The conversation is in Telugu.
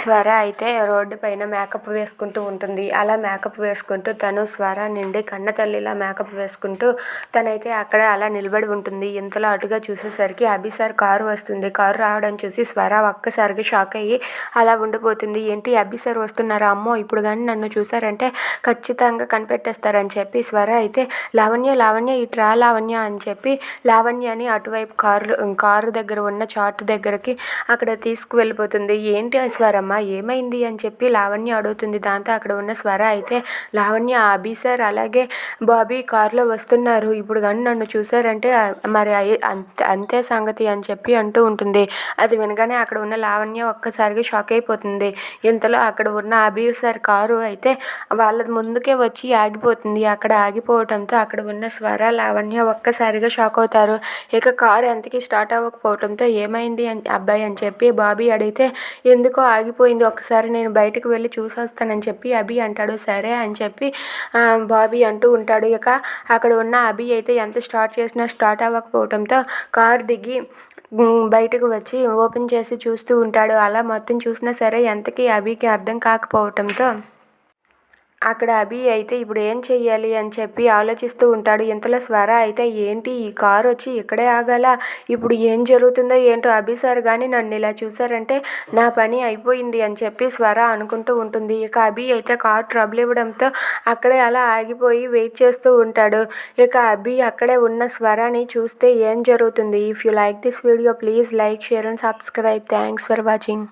స్వర అయితే రోడ్డు పైన మేకప్ వేసుకుంటూ ఉంటుంది. అలా మేకప్ వేసుకుంటూ తను స్వర నుండి కన్నతల్లిలా మేకప్ వేసుకుంటూ తనైతే అక్కడ అలా నిలబడి ఉంటుంది. ఇంతలో అటుగా చూసేసరికి అభి సార్ కారు వస్తుంది. కారు రావడం చూసి స్వర ఒక్కసారిగా షాక్ అయ్యి అలా ఉండిపోతుంది. ఏంటి అభి సార్ వస్తున్నారా, అమ్మో ఇప్పుడు కానీ నన్ను చూసారంటే ఖచ్చితంగా కనిపెట్టేస్తారని చెప్పి స్వర అయితే లావణ్య లావణ్య ఇట్రా లావణ్య అని చెప్పి లావణ్యని అటువైపు కారు దగ్గర ఉన్న చాటు దగ్గరికి అక్కడ తీసుకువెళ్ళిపోతుంది. ఏంటి స్వరమ్మ ఏమైంది అని చెప్పి లావణ్య అడుగుతుంది. దాంతో అక్కడ ఉన్న స్వర అయితే లావణ్య అభి సార్ అలాగే బాబీ కారులో వస్తున్నారు, ఇప్పుడు కానీ నన్ను చూసారంటే మరి అంతే సంగతి అని చెప్పి అంటూ ఉంటుంది. అది వినగానే అక్కడ ఉన్న లావణ్య ఒక్కసారిగా షాక్ అయిపోతుంది. ఇంతలో అక్కడ ఉన్న అభి సార్ కారు అయితే వాళ్ళ ముందుకే వచ్చి ఆగిపోతుంది. అక్కడ ఆగిపోవడంతో అక్కడ ఉన్న స్వర లావణ్య ఒక్కసారిగా షాక్ అవుతారు. ఇక కారు ఎంతకీ స్టార్ట్ అవ్వకపోవడంతో ఏమైంది అబ్బాయి అని చెప్పి బాబీ అడిగితే ఎందుకో ఆగిపోయింది, ఒకసారి నేను బయటకు వెళ్ళి చూసొస్తానని చెప్పి అభి అంటాడు. సరే అని చెప్పి బాబీ అంటూ ఉంటాడు. ఇక అక్కడ ఉన్న అభి అయితే ఎంత స్టార్ట్ చేసినా స్టార్ట్ అవ్వకపోవడంతో కారు దిగి బయటకు వచ్చి ఓపెన్ చేసి చూస్తూ ఉంటాడు. అలా మొత్తం చూసినా సరే ఎంతకీ అభికి అర్థం కాకపోవడంతో అక్కడ అభి అయితే ఇప్పుడు ఏం చెయ్యాలి అని చెప్పి ఆలోచిస్తూ ఉంటాడు. ఇంతలో స్వర అయితే ఏంటి ఈ కారు వచ్చి ఇక్కడే ఆగాల, ఇప్పుడు ఏం జరుగుతుందో ఏంటో, అభి సార్ కానీ నన్ను ఇలా చూసారంటే నా పని అయిపోయింది అని చెప్పి స్వర అనుకుంటూ ఉంటుంది. ఇక అభి అయితే కారు ట్రబుల్ ఇవ్వడంతో అక్కడే అలా ఆగిపోయి వెయిట్ చేస్తూ ఉంటాడు. ఇక అభి అక్కడే ఉన్న స్వరని చూస్తే ఏం జరుగుతుంది. If you like this video please like, share and subscribe. Thanks for watching.